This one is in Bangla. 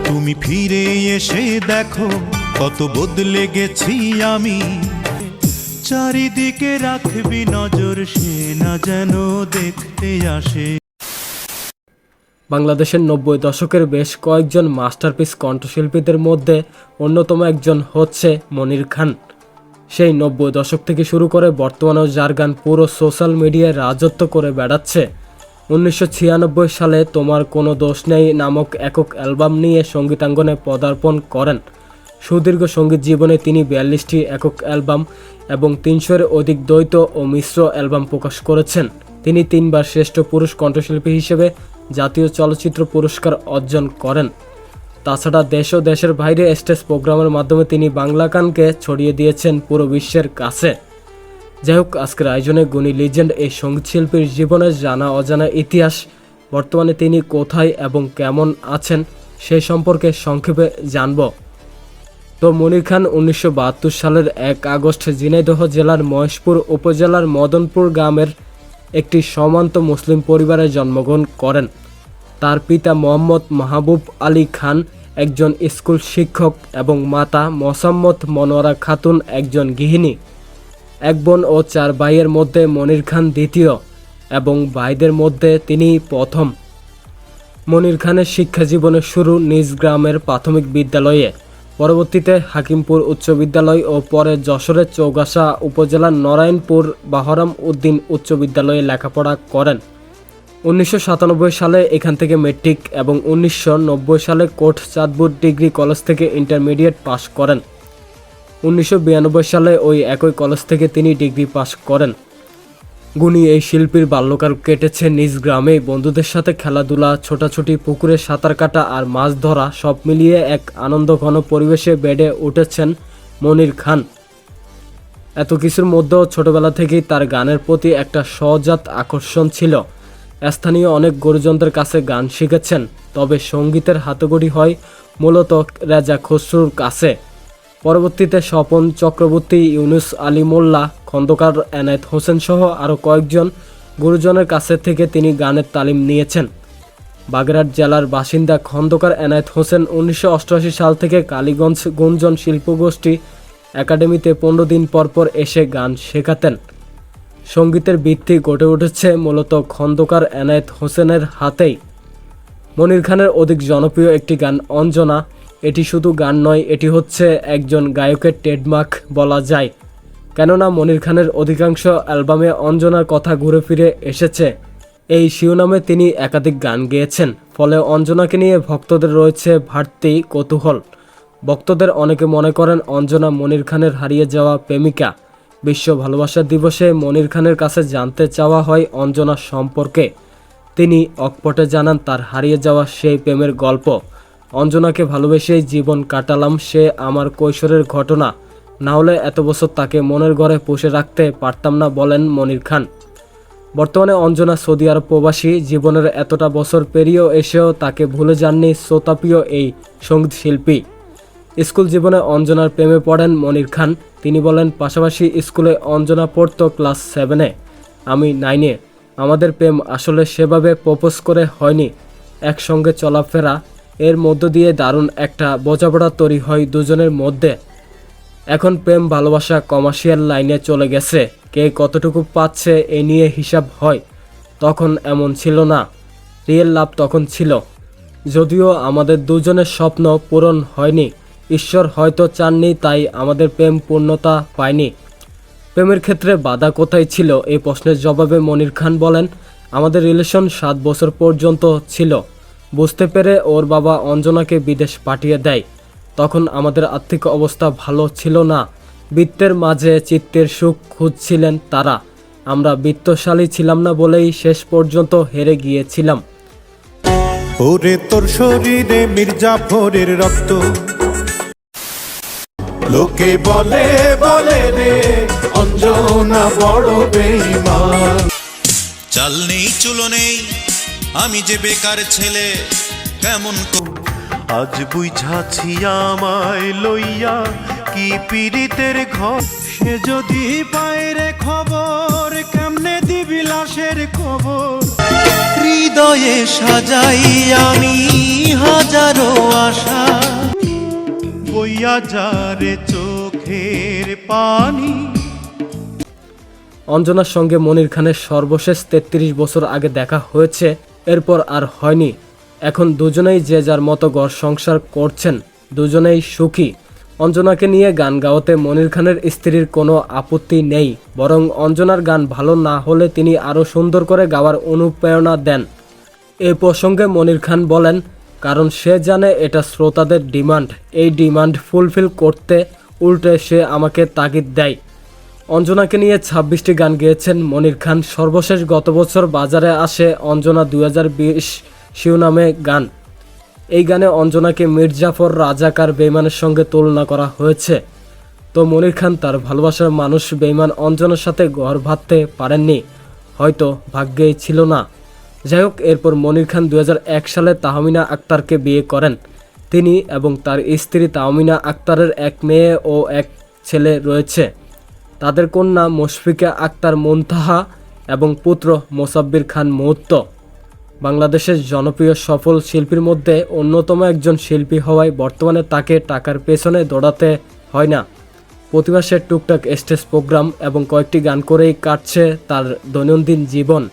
তুমি ফিরে এসে দেখো কত বদলে গেছি আমি। চারিদিকে রাখবি নজর, সে না যেন দেখতে আসে। বাংলাদেশের ৯০ দশকের বেশ কয়েকজন মাস্টারপিস কণ্ঠশিল্পীদের মধ্যে অন্যতম একজন হচ্ছে মনির খান। সেই ৯০ দশক থেকে শুরু করে বর্তমানেও যার গান পুরো সোশ্যাল মিডিয়ায় রাজত্ব করে বেড়াচ্ছে। ১৯৯৬ সালে তোমার কোনো দোষ নেই নামক একক অ্যালবাম নিয়ে সঙ্গীতাঙ্গনে পদার্পণ করেন। সুদীর্ঘ সঙ্গীত জীবনে তিনি ৪২টি একক অ্যালবাম এবং ৩০০-এর অধিক দ্বৈত ও মিশ্র অ্যালবাম প্রকাশ করেছেন। তিনি ৩বার শ্রেষ্ঠ পুরুষ কণ্ঠশিল্পী হিসেবে জাতীয় চলচ্চিত্র পুরস্কার অর্জন করেন। তাছাড়া দেশ ও দেশের বাইরে স্টেজ প্রোগ্রামের মাধ্যমে তিনি বাংলা গানকে ছড়িয়ে দিয়েছেন পুরো বিশ্বের কাছে। যাই হোক, আজকের আয়োজনে গুণী লিজেন্ড এই সঙ্গীতশিল্পীর জীবনের জানা অজানা ইতিহাস, বর্তমানে তিনি কোথায় এবং কেমন আছেন সেই সম্পর্কে সংক্ষেপে জানব। তো মনির খান ১৯৭২ সালের ১ আগস্ট ঝিনাইদহ জেলার মহেশপুর উপজেলার মদনপুর গ্রামের একটি সম্ভ্রান্ত মুসলিম পরিবারে জন্মগ্রহণ করেন। তার পিতা মোহাম্মদ মাহবুব আলী খান একজন স্কুল শিক্ষক এবং মাতা মোসাম্মত মনোয়ারা খাতুন একজন গৃহিণী। এক বোন ও ৪ ভাইয়ের মধ্যে মনির খান দ্বিতীয় এবং ভাইদের মধ্যে তিনি প্রথম। মনির খানের শিক্ষা জীবনের শুরু নিজ গ্রামের প্রাথমিক বিদ্যালয়ে, পরবর্তীতে হাকিমপুর উচ্চ বিদ্যালয় ও পরে যশোরের চৌগাছা উপজেলার নারায়ণপুর বাহরাম উদ্দিন উচ্চ বিদ্যালয়ে লেখাপড়া করেন। ১৯৯৭ সালে এখান থেকে মেট্রিক এবং ১৯৯০ সালে কোট চাঁদপুর ডিগ্রি কলেজ থেকে ইন্টারমিডিয়েট পাশ করেন। ১৯৯২ সালে ওই একই কলেজ থেকে তিনি ডিগ্রি পাশ করেন। গুণী এই শিল্পীর বাল্যকাল কেটেছে নিজ গ্রামে বন্ধুদের সাথে খেলাধুলা, ছোটাছুটি, পুকুরে সাঁতার কাটা আর মাছ ধরা, সব মিলিয়ে এক আনন্দঘন পরিবেশে বেড়ে উঠেছেন মনির খান। এত কিছুর মধ্যেও ছোটবেলা থেকেই তার গানের প্রতি একটা সহজাত আকর্ষণ ছিল। স্থানীয় অনেক গুরুজনদের কাছে গান শিখেছেন, তবে সঙ্গীতের হাতেখড়ি হয় মূলত রেজা খসরুর কাছে। পরবর্তীতে স্বপন চক্রবর্তী, ইউনুস আলী মোল্লা, খন্দকার এনায়েত হোসেন সহ আরও কয়েকজন গুরুজনের কাছে থেকে তিনি গানের তালিম নিয়েছেন। বাগেরহাট জেলার বাসিন্দা খন্দকার এনায়েত হোসেন ১৯৮৮ সাল থেকে কালীগঞ্জ গুঞ্জন শিল্পগোষ্ঠী একাডেমিতে ১৫ দিন পর পর এসে গান শেখাতেন। সঙ্গীতের ভিত্তি গড়ে উঠেছে মূলত খন্দকার এনায়েত হোসেনের হাতেই। মনির খানের অধিক জনপ্রিয় একটি গান অঞ্জনা। এটি শুধু গান নয়, এটি হচ্ছে একজন গায়কের ট্রেডমার্ক বলা যায়, কেননা মনির খানের অধিকাংশ অ্যালবামে অঞ্জনার কথা ঘুরে ফিরে এসেছে। এই শিরোনামে তিনি একাধিক গান গেয়েছেন, ফলে অঞ্জনাকে নিয়ে ভক্তদের রয়েছে বাড়তি কৌতূহল। ভক্তদের অনেকে মনে করেন অঞ্জনা মনির খানের হারিয়ে যাওয়া প্রেমিকা। বিশ্ব ভালোবাসা দিবসে মনির খানের কাছে জানতে চাওয়া হয় অঞ্জনা সম্পর্কে। তিনি অকপটে জানান তার হারিয়ে যাওয়া সেই প্রেমের গল্প। অঞ্জনাকে ভালোবেসেই জীবন কাটালাম, সে আমার কৈশোরের ঘটনা, না হলে এত বছর তাকে মনের ঘরে পুষে রাখতে পারতাম না, বলেন মনির খান। বর্তমানে অঞ্জনা সৌদি আরব প্রবাসী। জীবনের এতটা বছর পেরিয়েও এসেও তাকে ভুলে যাননি শ্রোতাপ্রিয় এই সঙ্গীত শিল্পী। স্কুল জীবনে অঞ্জনার প্রেমে পড়েন মনির খান। তিনি বলেন, পাশাপাশি স্কুলে অঞ্জনা পড়তো ক্লাস 7-এ, আমি 9-এ। আমাদের প্রেম আসলে সেভাবে প্রপোজ করে হয়নি, একসঙ্গে চলাফেরা, এর মধ্য দিয়ে দারুণ একটা বোঝাপড়া তৈরি হয় দুজনের মধ্যে। এখন প্রেম ভালোবাসা কমার্শিয়াল লাইনে চলে গেছে, কে কতটুকু পাচ্ছে এ নিয়ে হিসাব হয়। তখন এমন ছিল না, রিয়েল লাভ তখন ছিল। যদিও আমাদের দুজনের স্বপ্ন পূরণ হয়নি, ঈশ্বর হয়তো চাননি, তাই আমাদের প্রেম পূর্ণতা পায়নি। প্রেমের ক্ষেত্রে বাধা কোথায় ছিল, এই প্রশ্নের জবাবে মনির খান বলেন, আমাদের রিলেশন 7 বছর পর্যন্ত ছিল। বুঝতে পেরে ওর বাবা অঞ্জনাকে বিদেশ পাঠিয়ে দেয়। তখন আমাদের আর্থিক অবস্থা ভালো ছিল না, বৃত্তের মাঝে চিত্তের সুখ খুঁজছিলেন তারা। আমরা বিত্তশালী ছিলাম না বলেই শেষ পর্যন্ত হেরে গিয়েছিলাম। ওরে তোর শরীরে মির্জাফরের রক্ত, লোকে বলে বলে রে অঞ্জনা বড় বেঈমান। চাল নেই চুলো নেই, আমি যে বেকার ছেলে, কেমন আজ বুঝাছি আমায় লইয়া কি পীড়িতের ঘর। সে যদি পায় রে খবর, কেমনে দিবি লাশের খবর। হৃদয়ে সাজাই আমি হাজারো আশা, হাজারে চোখের পানি। অঞ্জনার সঙ্গে মনির খানের সর্বশেষ ৩৩ বছর আগে দেখা হয়েছে, এরপর আর হয়নি। এখন দুজনেই যে যার মতো ঘর সংসার করছেন, দুজনেই সুখী। অঞ্জনাকে নিয়ে গান গাওয়াতে মনির খানের স্ত্রীর কোনো আপত্তি নেই, বরং অঞ্জনার গান ভালো না হলে তিনি আরও সুন্দর করে গাওয়ার অনুপ্রেরণা দেন। এ প্রসঙ্গে মনির খান বলেন, কারণ সে জানে এটা শ্রোতাদের ডিমান্ড, এই ডিমান্ড ফুলফিল করতে উল্টে সে আমাকে তাগিদ দেয়। অঞ্জনাকে নিয়ে ২৬টি গান গেয়েছেন মনির খান। সর্বশেষ গত বছর বাজারে আসে অঞ্জনা ২০২০ শিরোনামে গান। এই গানে অঞ্জনাকে মির্জাফর, রাজাকার, বেইমানের সঙ্গে তুলনা করা হয়েছে। তো মনির খান তার ভালোবাসার মানুষ বেইমান অঞ্জনার সাথে ঘর বাঁধতে পারেননি, হয়তো ভাগ্যেই ছিল না। যাই হোক, এরপর মনির খান ২০০১ সালে তাহমিনা আক্তারকে বিয়ে করেন। তিনি এবং তার স্ত্রী তাহমিনা আক্তারের এক মেয়ে ও এক ছেলে রয়েছে। তাদের কন্যা মুশফিকা আক্তার মুনতাহা এবং পুত্র মোসাব্বির খান মুহূর্ত। বাংলাদেশের জনপ্রিয় সফল শিল্পীর মধ্যে অন্যতম একজন শিল্পী হওয়ায় বর্তমানে তাকে টাকার পেছনে দৌড়াতে হয় না। প্রতি মাসে টুকটাক স্টেজ প্রোগ্রাম এবং কয়েকটি গান করেই কাটছে তার দৈনন্দিন জীবন।